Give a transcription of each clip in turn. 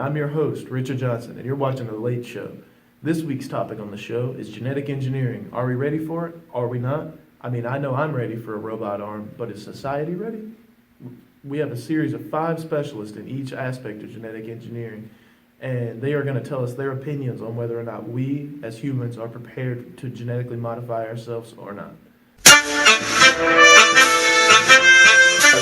I'm your host, Richard Johnson, and you're watching The Late Show. This week's topic on the show is genetic engineering. Are we ready for it? Are we not? I mean, I know I'm ready for a robot arm, but is society ready? We have a series of 5 specialists in each aspect of genetic engineering, and they are going to tell us their opinions on whether or not we, as humans, are prepared to genetically modify ourselves or not.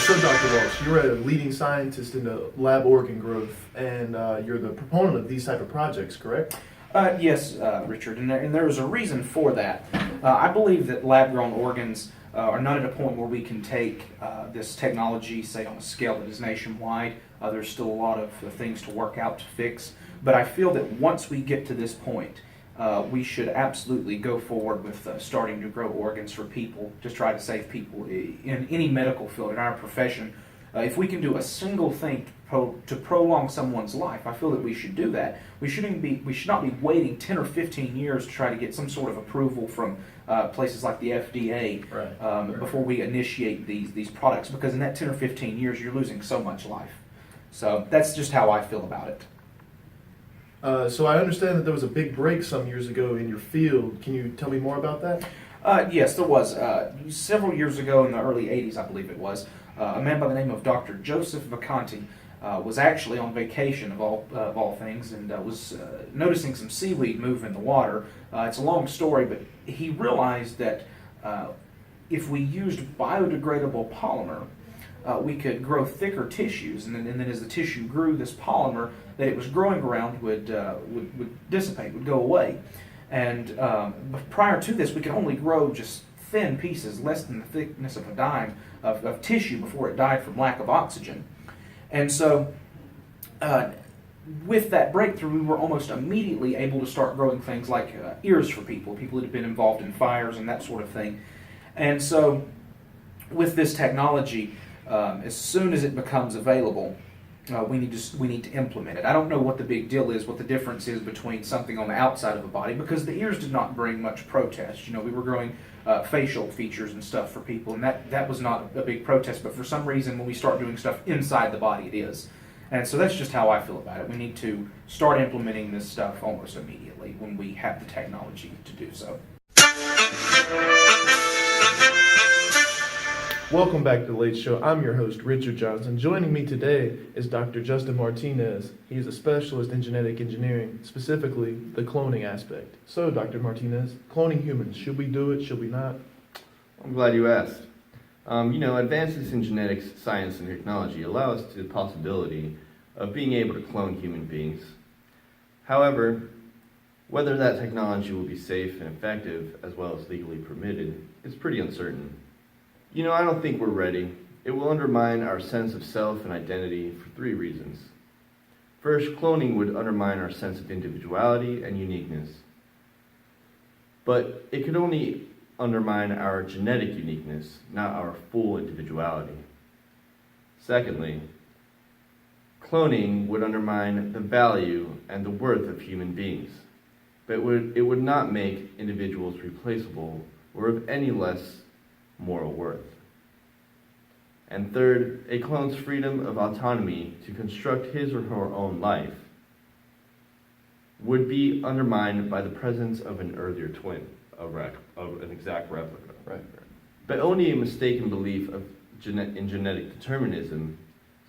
So, Dr. Walsh, you're a leading scientist in the lab organ growth, and you're the proponent of these type of projects, correct? Yes, Richard, and there is a reason for that. I believe that lab-grown organs are not at a point where we can take this technology, say, on a scale that is nationwide. There's still a lot of things to work out to fix, but I feel that once we get to this point, we should absolutely go forward with starting to grow organs for people, to try to save people in any medical field, in our profession. If we can do a single thing to prolong someone's life, I feel that we should do that. We should not be waiting 10 or 15 years to try to get some sort of approval from places like the FDA before we initiate these products, because in that 10 or 15 years, you're losing so much life. So that's just how I feel about it. So I understand that there was a big break some years ago in your field. Can you tell me more about that? Yes, there was. Several years ago in the early 80s, I believe it was, a man by the name of Dr. Joseph Vacanti was actually on vacation of all things, and was noticing some seaweed move in the water. It's a long story, but he realized that if we used biodegradable polymer, we could grow thicker tissues, and then as the tissue grew, this polymer that it was growing around would dissipate, would go away. And prior to this, we could only grow just thin pieces, less than the thickness of a dime, of tissue before it died from lack of oxygen. And so with that breakthrough, we were almost immediately able to start growing things like ears for people that had been involved in fires and that sort of thing. And so with this technology, as soon as it becomes available, we need to implement it. I don't know what the big deal is, what the difference is between something on the outside of a body, because the ears did not bring much protest. We were growing facial features and stuff for people, and that was not a big protest, but for some reason when we start doing stuff inside the body, it is. And so that's just how I feel about it. We need to start implementing this stuff almost immediately when we have the technology to do so. Welcome back to The Late Show. I'm your host, Richard Johnson. Joining me today is Dr. Justin Martinez. He is a specialist in genetic engineering, specifically the cloning aspect. So, Dr. Martinez, cloning humans, should we do it, should we not? I'm glad you asked. Advances in genetics, science, and technology allow us the possibility of being able to clone human beings. However, whether that technology will be safe and effective, as well as legally permitted, is pretty uncertain. I don't think we're ready. It will undermine our sense of self and identity for 3 reasons. First, cloning would undermine our sense of individuality and uniqueness. But it could only undermine our genetic uniqueness, not our full individuality. Secondly, cloning would undermine the value and the worth of human beings, but it would not make individuals replaceable or of any less moral worth. And third, a clone's freedom of autonomy to construct his or her own life would be undermined by the presence of an earlier twin, of an exact replica. Right. But only a mistaken belief in genetic determinism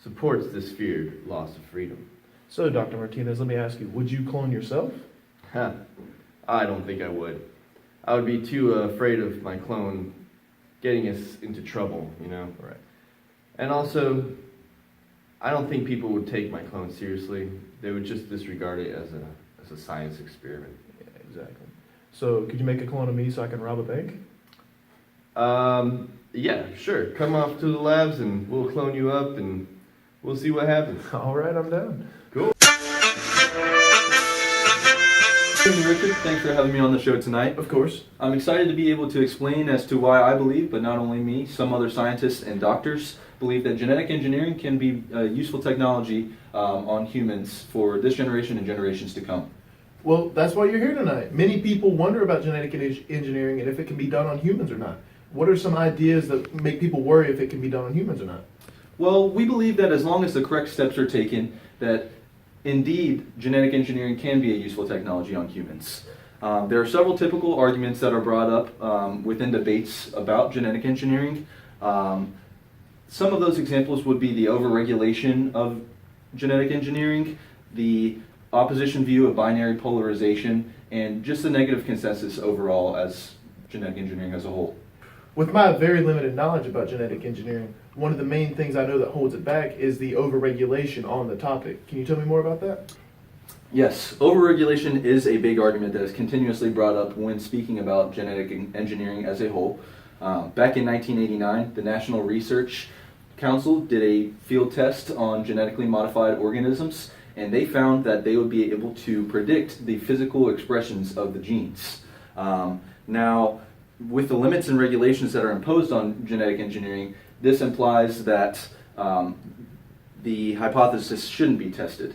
supports this feared loss of freedom. So, Dr. Martinez, let me ask you, would you clone yourself? I don't think I would. I would be too afraid of my clone getting us into trouble, Right. And also, I don't think people would take my clone seriously. They would just disregard it as a science experiment. Yeah, exactly. So, could you make a clone of me so I can rob a bank? Yeah, sure. Come off to the labs and we'll clone you up and we'll see what happens. All right, I'm down. Cool. Hey, Richard, thanks for having me on the show tonight. Of course. I'm excited to be able to explain as to why I believe, but not only me, some other scientists and doctors believe that genetic engineering can be a useful technology on humans for this generation and generations to come. Well, that's why you're here tonight. Many people wonder about genetic engineering and if it can be done on humans or not. What are some ideas that make people worry if it can be done on humans or not? Well, we believe that as long as the correct steps are taken, that indeed, genetic engineering can be a useful technology on humans. There are several typical arguments that are brought up within debates about genetic engineering. Some of those examples would be the overregulation of genetic engineering, the opposition view of binary polarization, and just the negative consensus overall as genetic engineering as a whole. With my very limited knowledge about genetic engineering, one of the main things I know that holds it back is the overregulation on the topic. Can you tell me more about that? Yes, overregulation is a big argument that is continuously brought up when speaking about genetic engineering as a whole. Back in 1989, the National Research Council did a field test on genetically modified organisms, and they found that they would be able to predict the physical expressions of the genes. Now, with the limits and regulations that are imposed on genetic engineering, this implies that the hypothesis shouldn't be tested.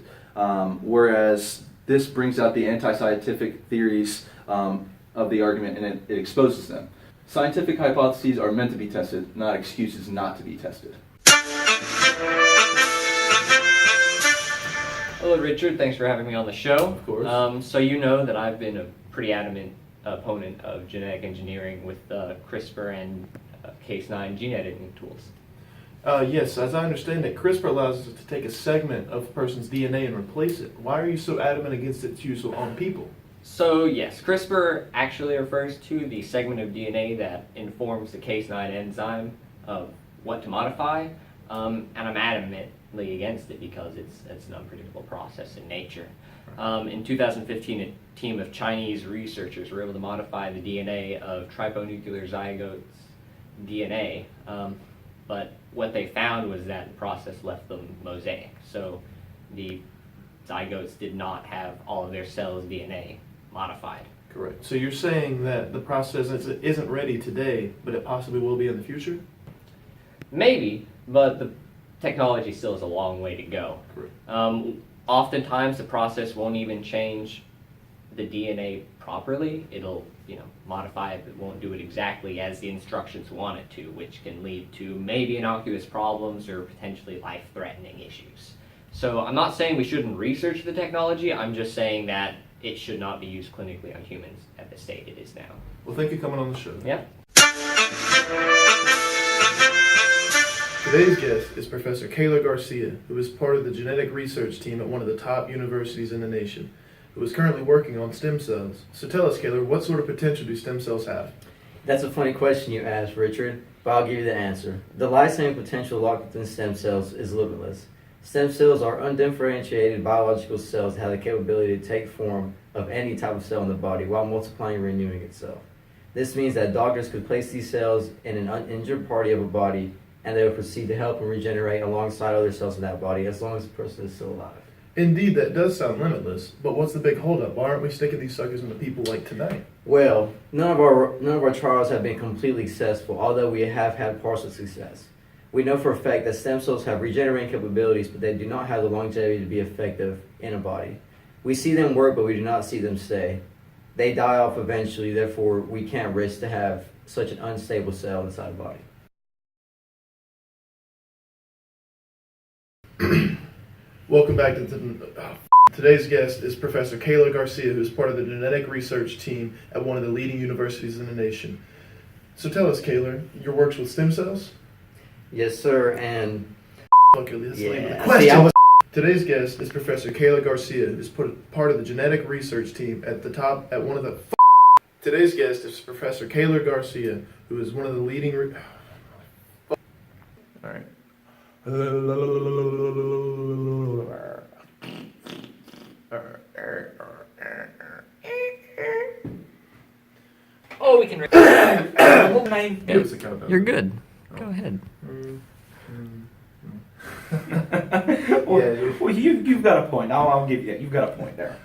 Whereas this brings out the anti-scientific theories of the argument, and it exposes them. Scientific hypotheses are meant to be tested, not excuses not to be tested. Hello, Richard. Thanks for having me on the show. Of course. So you know that I've been a pretty adamant opponent of genetic engineering with CRISPR and Cas9 gene editing tools. Yes, as I understand it, CRISPR allows us to take a segment of a person's DNA and replace it. Why are you so adamant against its use on people? So yes, CRISPR actually refers to the segment of DNA that informs the Cas9 enzyme of what to modify, and I'm adamantly against it because it's an unpredictable process in nature. In 2015, a team of Chinese researchers were able to modify the DNA of tribonuclear zygotes' DNA, but what they found was that the process left them mosaic. So the zygotes did not have all of their cells' DNA modified. Correct. So you're saying that the process isn't ready today, but it possibly will be in the future? Maybe, but the technology still has a long way to go. Correct. Oftentimes the process won't even change the DNA properly. It'll, modify it, but won't do it exactly as the instructions want it to, which can lead to maybe innocuous problems or potentially life-threatening issues. So I'm not saying we shouldn't research the technology, I'm just saying that it should not be used clinically on humans at the state it is now. Well, thank you for coming on the show. Yeah. Today's guest is Professor Kayla Garcia, who is part of the genetic research team at one of the top universities in the nation, who is currently working on stem cells. So tell us, Kayla, what sort of potential do stem cells have? That's a funny question you asked, Richard, but I'll give you the answer. The life-saving potential locked within stem cells is limitless. Stem cells are undifferentiated biological cells that have the capability to take form of any type of cell in the body while multiplying and renewing itself. This means that doctors could place these cells in an uninjured part of a body and they will proceed to help and regenerate alongside other cells in that body as long as the person is still alive. Indeed, that does sound limitless, but what's the big holdup? Why aren't we sticking these suckers into people like tonight? Well, none of our trials have been completely successful, although we have had partial success. We know for a fact that stem cells have regenerating capabilities, but they do not have the longevity to be effective in a body. We see them work, but we do not see them stay. They die off eventually, therefore we can't risk to have such an unstable cell inside the body. Welcome back to today's guest is Professor Kayla Garcia, who is part of the genetic research team at one of the leading universities in the nation. So tell us, Kayla, your work's with stem cells? Yes, sir, and Okay, let's Yeah. leave the See, question. I was- Today's guest is Professor Kayla Garcia, who's part of the genetic research team at one of the. Today's guest is Professor Kayla Garcia, who is one of the leading. All right. Oh, we can. Give us a countdown. You're good. Go ahead. Well, you've got a point. I'll give you. You've got a point there.